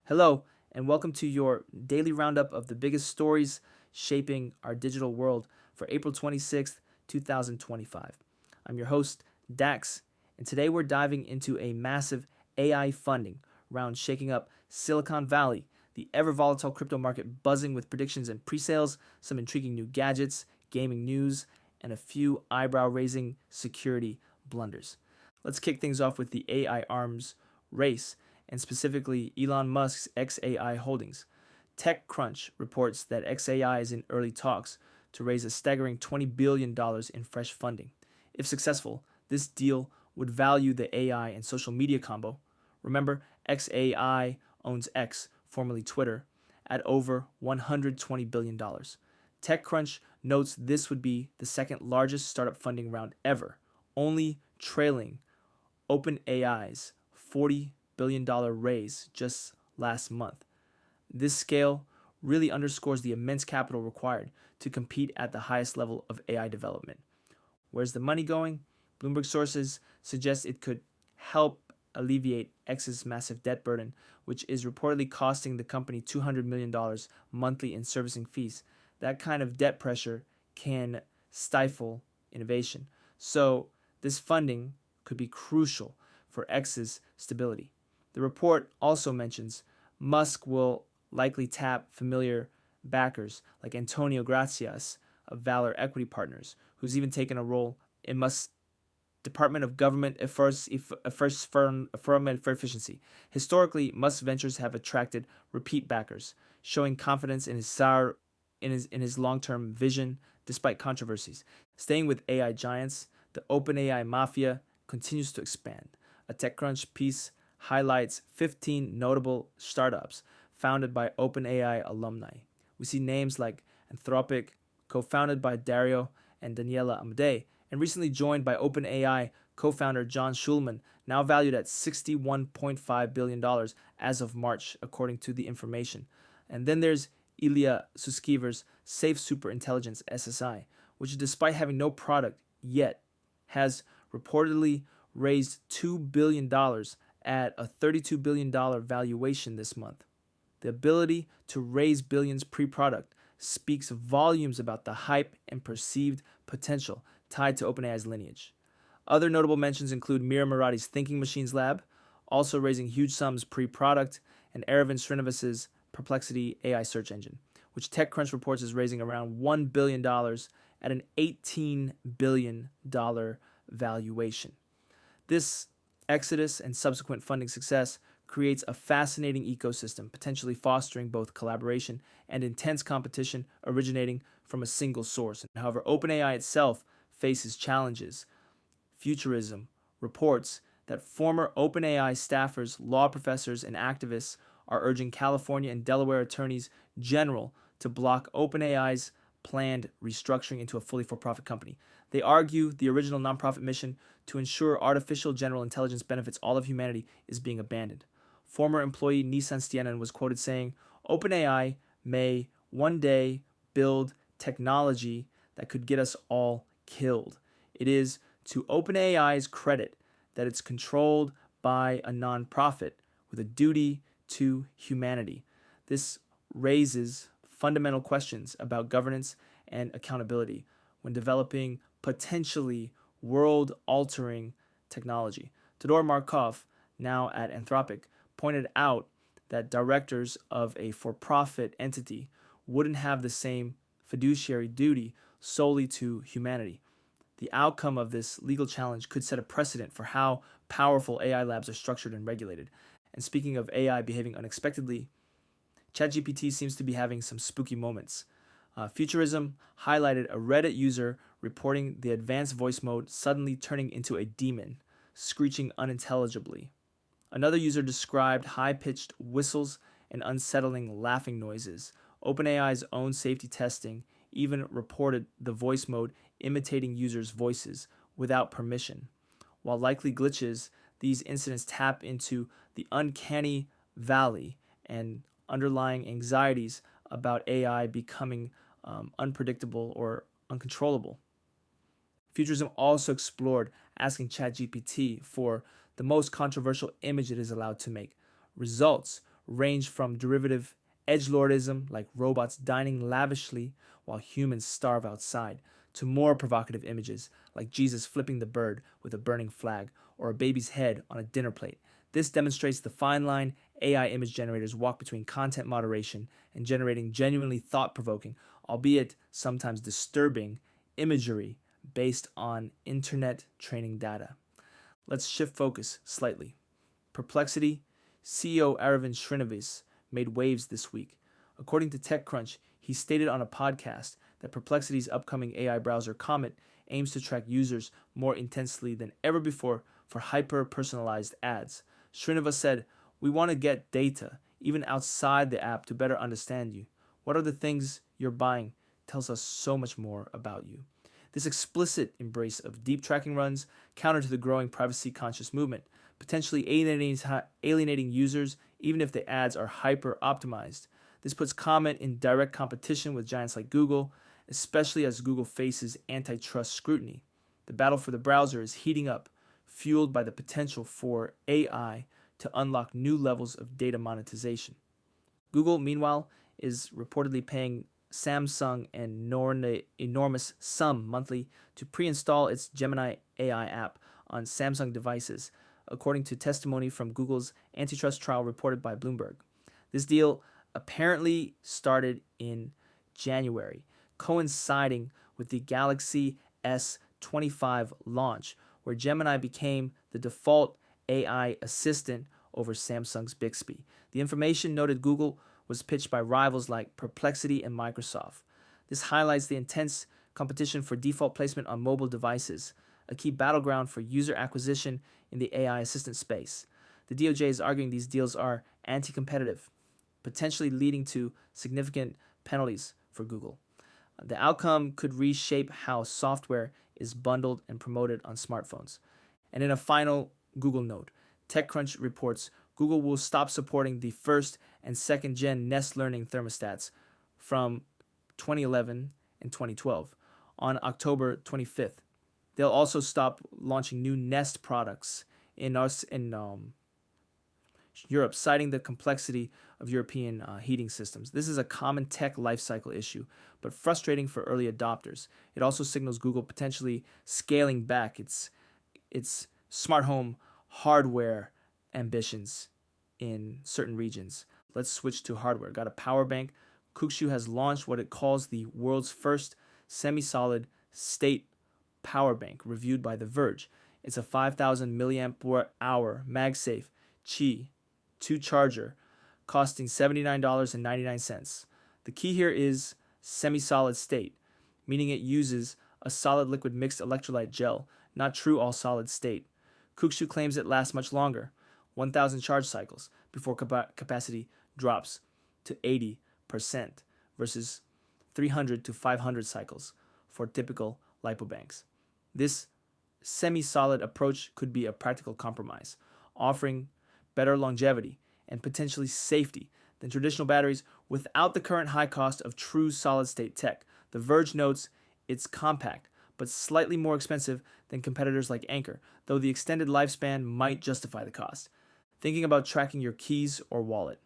Hello, and welcome to your daily roundup of the biggest stories shaping our digital world for April 26th, 2025. I'm your host, Dax, and today we're diving into a massive AI funding round shaking up Silicon Valley, the ever volatile crypto market buzzing with predictions and pre sales, some intriguing new gadgets, gaming news, and a few eyebrow raising security blunders. Let's kick things off with the AI arms race, and specifically Elon Musk's XAI holdings. TechCrunch reports that XAI is in early talks to raise a staggering $20 billion in fresh funding. If successful, this deal would value the AI and social media combo. Remember, XAI owns X, formerly Twitter, at over $120 billion. TechCrunch notes this would be the second largest startup funding round ever, only trailing OpenAI's $40 billion raise just last month. This scale really underscores the immense capital required to compete at the highest level of AI development. Where's the money going? Bloomberg sources suggest it could help alleviate X's massive debt burden, which is reportedly costing the company $200 million monthly in servicing fees. That kind of debt pressure can stifle innovation. So, this funding could be crucial for X's stability. The report also mentions Musk will likely tap familiar backers like Antonio Gracias of Valor Equity Partners, who's even taken a role in Musk's Department of Government Affairs for Efficiency. Historically, Musk ventures have attracted repeat backers, showing confidence in his long-term vision despite controversies. Staying with AI giants, the OpenAI mafia continues to expand. A TechCrunch piece highlights 15 notable startups founded by OpenAI alumni. We see names like Anthropic, co-founded by Dario and Daniela Amade, and recently joined by OpenAI co-founder John Schulman, now valued at $61.5 billion as of March, according to the information. And then there's Ilya Sutskever's Safe Superintelligence SSI, which despite having no product yet, has reportedly raised $2 billion at a $32 billion valuation this month. The ability to raise billions pre-product speaks volumes about the hype and perceived potential tied to OpenAI's lineage. Other notable mentions include Mira Murati's Thinking Machines Lab, also raising huge sums pre-product, and Aravind Srinivasa's Perplexity AI search engine, which TechCrunch reports is raising around $1 billion at an $18 billion valuation. This exodus and subsequent funding success creates a fascinating ecosystem, potentially fostering both collaboration and intense competition originating from a single source. However, OpenAI itself faces challenges. Futurism reports that former OpenAI staffers, law professors, and activists are urging California and Delaware attorneys general to block OpenAI's planned restructuring into a fully for-profit company. They argue the original nonprofit mission to ensure artificial general intelligence benefits all of humanity is being abandoned. Former employee Nissan Stianon was quoted saying, OpenAI may one day build technology that could get us all killed. It is to OpenAI's credit that it's controlled by a nonprofit with a duty to humanity. This raises fundamental questions about governance and accountability when developing potentially world-altering technology. Todor Markov, now at Anthropic, pointed out that directors of a for-profit entity wouldn't have the same fiduciary duty solely to humanity. The outcome of this legal challenge could set a precedent for how powerful AI labs are structured and regulated. And speaking of AI behaving unexpectedly, ChatGPT seems to be having some spooky moments. Futurism highlighted a Reddit user reporting the advanced voice mode suddenly turning into a demon, screeching unintelligibly. Another user described high-pitched whistles and unsettling laughing noises. OpenAI's own safety testing even reported the voice mode imitating users' voices without permission. While likely glitches, these incidents tap into the uncanny valley and underlying anxieties about AI becoming unpredictable or uncontrollable. Futurism also explored asking ChatGPT for the most controversial image it is allowed to make. Results range from derivative edgelordism, like robots dining lavishly while humans starve outside, to more provocative images, like Jesus flipping the bird with a burning flag or a baby's head on a dinner plate. This demonstrates the fine line AI image generators walk between content moderation and generating genuinely thought-provoking, albeit sometimes disturbing, imagery based on internet training data. Let's shift focus slightly. Perplexity CEO Aravind Srinivasan made waves this week. According to TechCrunch, he stated on a podcast that Perplexity's upcoming AI browser Comet aims to track users more intensely than ever before for hyper-personalized ads. Srinivas said, "We want to get data, even outside the app, to better understand you. What are the things you're buying tells us so much more about you." This explicit embrace of deep tracking runs counter to the growing privacy-conscious movement, potentially alienating users even if the ads are hyper-optimized. This puts Comet in direct competition with giants like Google, especially as Google faces antitrust scrutiny. The battle for the browser is heating up, fueled by the potential for AI to unlock new levels of data monetization. Google, meanwhile, is reportedly paying Samsung an enormous sum monthly to pre-install its Gemini AI app on Samsung devices, according to testimony from Google's antitrust trial reported by Bloomberg. This deal apparently started in January, coinciding with the Galaxy S25 launch, where Gemini became the default AI assistant over Samsung's Bixby. The information noted Google was pitched by rivals like Perplexity and Microsoft. This highlights the intense competition for default placement on mobile devices, a key battleground for user acquisition in the AI assistant space. The DOJ is arguing these deals are anti-competitive, potentially leading to significant penalties for Google. The outcome could reshape how software is bundled and promoted on smartphones. And in a final Google note, TechCrunch reports Google will stop supporting the first and second gen Nest Learning thermostats from 2011 and 2012 on October 25th. They'll also stop launching new Nest products in Europe, citing the complexity of European heating systems. This is a common tech lifecycle issue, but frustrating for early adopters. It also signals Google potentially scaling back its smart home hardware ambitions in certain regions. Let's switch to hardware. Got a power bank. Kuxiu has launched what it calls the world's first semi-solid state power bank, reviewed by The Verge. It's a 5,000 milliamp hour MagSafe Qi 2 charger, costing $79.99. The key here is semi-solid state, meaning it uses a solid liquid mixed electrolyte gel, not true all solid state. Kuxiu claims it lasts much longer, 1,000 charge cycles, before capacity drops to 80% versus 300 to 500 cycles for typical LiPo banks. This semi-solid approach could be a practical compromise, offering better longevity and potentially safety than traditional batteries without the current high cost of true solid-state tech. The Verge notes it's compact, but slightly more expensive than competitors like Anker, though the extended lifespan might justify the cost. Thinking about tracking your keys or wallet.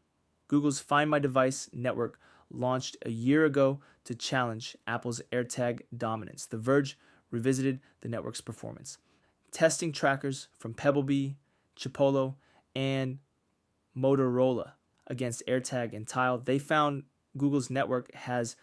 Google's Find My Device network launched a year ago to challenge Apple's AirTag dominance. The Verge revisited the network's performance, testing trackers from Pebblebee, Chipolo, and Motorola against AirTag and Tile. They found Google's network has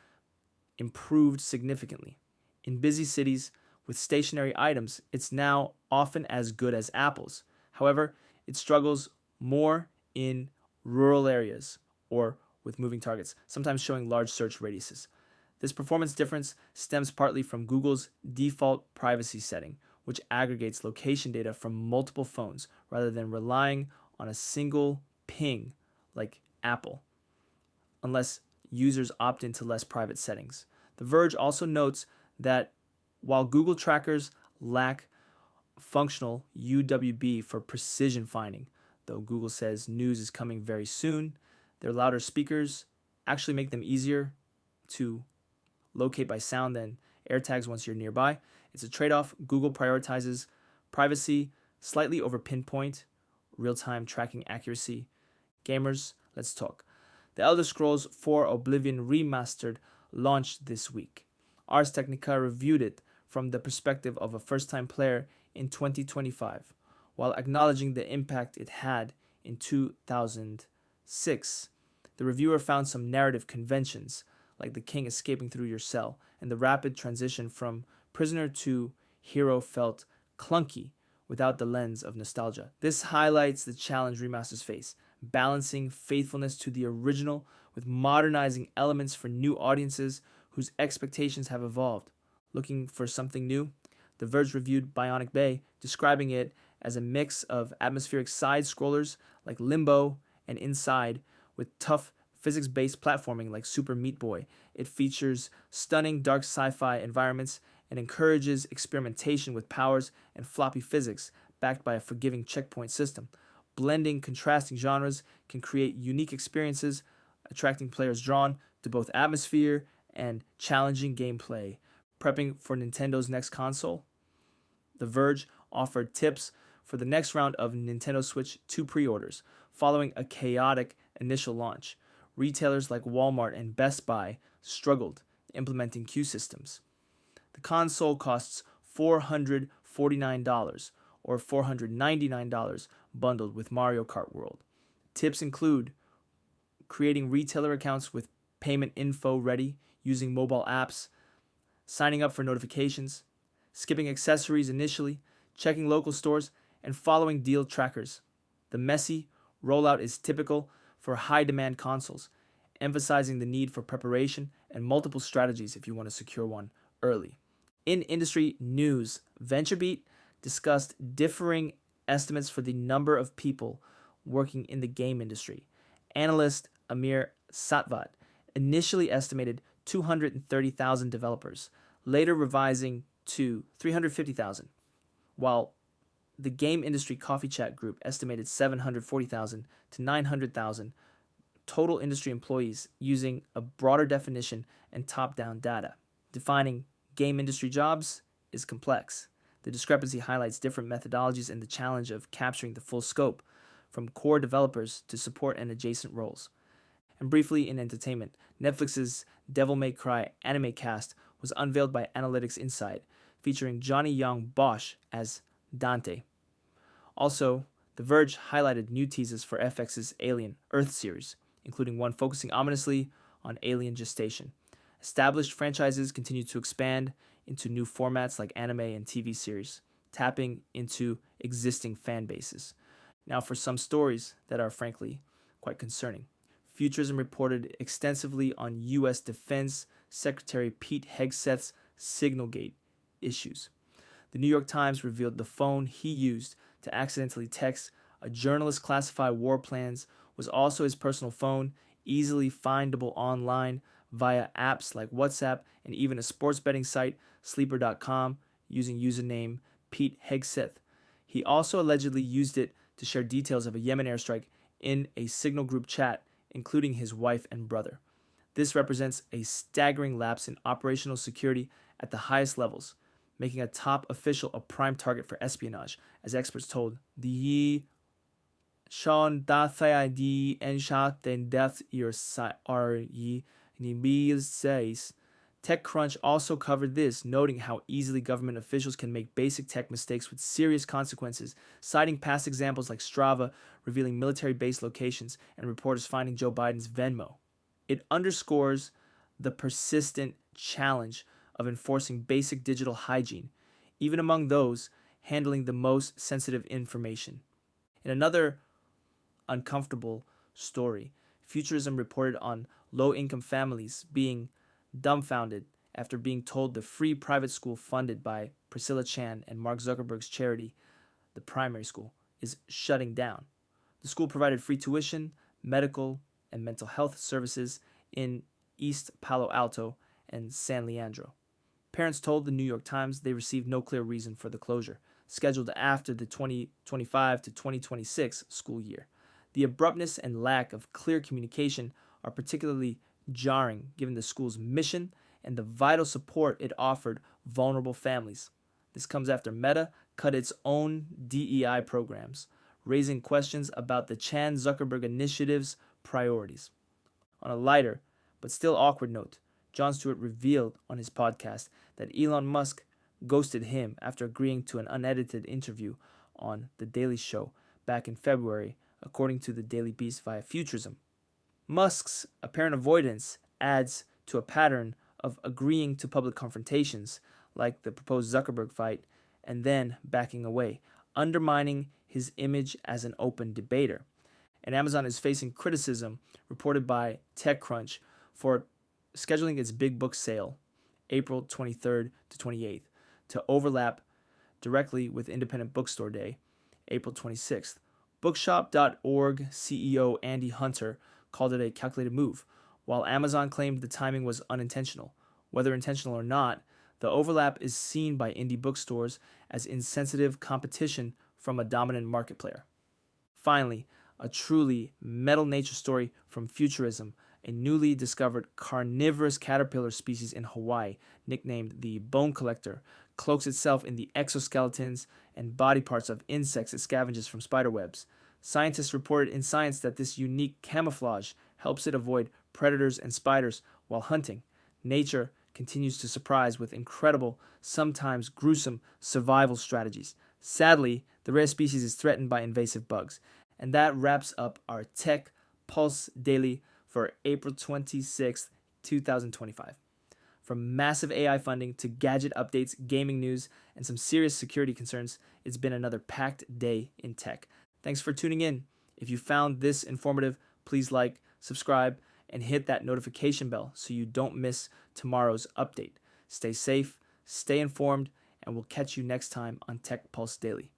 improved significantly. In busy cities with stationary items, it's now often as good as Apple's. However, it struggles more in rural areas or with moving targets, sometimes showing large search radiuses. This performance difference stems partly from Google's default privacy setting, which aggregates location data from multiple phones rather than relying on a single ping like Apple, unless users opt into less private settings. The Verge also notes that while Google trackers lack functional UWB for precision finding, though Google says news is coming very soon, their louder speakers actually make them easier to locate by sound than AirTags once you're nearby. It's a trade-off. Google prioritizes privacy slightly over pinpoint, real-time tracking accuracy. Gamers Let's talk. The Elder Scrolls 4 Oblivion Remastered launched this week. Ars Technica reviewed it from the perspective of a first-time player in 2025, while acknowledging the impact it had in 2006. The reviewer found some narrative conventions, like the king escaping through your cell, and the rapid transition from prisoner to hero felt clunky without the lens of nostalgia. This highlights the challenge remasters face, balancing faithfulness to the original with modernizing elements for new audiences whose expectations have evolved. Looking for something new? The Verge reviewed Bionic Bay, describing it as a mix of atmospheric side-scrollers like Limbo and Inside with tough physics-based platforming like Super Meat Boy. It features stunning dark sci-fi environments and encourages experimentation with powers and floppy physics, backed by a forgiving checkpoint system. Blending contrasting genres can create unique experiences, attracting players drawn to both atmosphere and challenging gameplay. Prepping for Nintendo's next console? The Verge offered tips for the next round of Nintendo Switch 2 pre-orders, following a chaotic initial launch. Retailers like Walmart and Best Buy struggled implementing queue systems. The console costs $449 or $499 bundled with Mario Kart World. Tips include creating retailer accounts with payment info ready, using mobile apps, signing up for notifications, skipping accessories initially, checking local stores, and following deal trackers. The messy rollout is typical for high-demand consoles, emphasizing the need for preparation and multiple strategies if you want to secure one early. In industry news, VentureBeat discussed differing estimates for the number of people working in the game industry. Analyst Amir Satvat initially estimated 230,000 developers, later revising to 350,000, while the game industry coffee chat group estimated 740,000 to 900,000 total industry employees using a broader definition and top-down data. Defining game industry jobs is complex. The discrepancy highlights different methodologies and the challenge of capturing the full scope, from core developers to support and adjacent roles. And briefly in entertainment, Netflix's Devil May Cry anime cast was unveiled by Analytics Insight, featuring Johnny Young Bosch as Dante. Also, The Verge highlighted new teasers for FX's Alien Earth series, including one focusing ominously on alien gestation. Established franchises continue to expand into new formats like anime and TV series, tapping into existing fan bases. Now for some stories that are frankly quite concerning. Futurism reported extensively on U.S. Defense Secretary Pete Hegseth's Signalgate issues. The New York Times revealed the phone he used to accidentally text a journalist classify war plans was also his personal phone, easily findable online via apps like WhatsApp and even a sports betting site, Sleeper.com, using username Pete Hegseth. He also allegedly used it to share details of a Yemen airstrike in a Signal group chat, including his wife and brother. This represents a staggering lapse in operational security at the highest levels, making a top official a prime target for espionage, as experts told the Sean Dathai di Ensha den Death says. TechCrunch also covered this, noting how easily government officials can make basic tech mistakes with serious consequences, citing past examples like Strava revealing military base locations and reporters finding Joe Biden's Venmo. It underscores the persistent challenge of enforcing basic digital hygiene, even among those handling the most sensitive information. In another uncomfortable story, Futurism reported on low-income families being dumbfounded after being told the free private school funded by Priscilla Chan and Mark Zuckerberg's charity, the primary school, is shutting down. The school provided free tuition, medical, and mental health services in East Palo Alto and San Leandro. Parents told the New York Times they received no clear reason for the closure, scheduled after the 2025 to 2026 school year. The abruptness and lack of clear communication are particularly jarring given the school's mission and the vital support it offered vulnerable families. This comes after Meta cut its own DEI programs, raising questions about the Chan Zuckerberg initiative's priorities. On a lighter, but still awkward note, Jon Stewart revealed on his podcast that Elon Musk ghosted him after agreeing to an unedited interview on The Daily Show back in February, according to the Daily Beast via Futurism. Musk's apparent avoidance adds to a pattern of agreeing to public confrontations, like the proposed Zuckerberg fight, and then backing away, undermining his image as an open debater. And Amazon is facing criticism reported by TechCrunch for scheduling its big book sale, April 23rd to 28th, to overlap directly with Independent Bookstore Day, April 26th. Bookshop.org CEO Andy Hunter called it a calculated move, while Amazon claimed the timing was unintentional. Whether intentional or not, the overlap is seen by indie bookstores as insensitive competition from a dominant market player. Finally, a truly metal nature story from Futurism. A newly discovered carnivorous caterpillar species in Hawaii, nicknamed the bone collector, cloaks itself in the exoskeletons and body parts of insects it scavenges from spiderwebs. Scientists reported in Science that this unique camouflage helps it avoid predators and spiders while hunting. Nature continues to surprise with incredible, sometimes gruesome, survival strategies. Sadly, the rare species is threatened by invasive bugs. And that wraps up our Tech Pulse Daily for April 26th, 2025. From massive AI funding to gadget updates, gaming news, and some serious security concerns, it's been another packed day in tech. Thanks for tuning in. If you found this informative, please like, subscribe, and hit that notification bell so you don't miss tomorrow's update. Stay safe, stay informed, and we'll catch you next time on Tech Pulse Daily.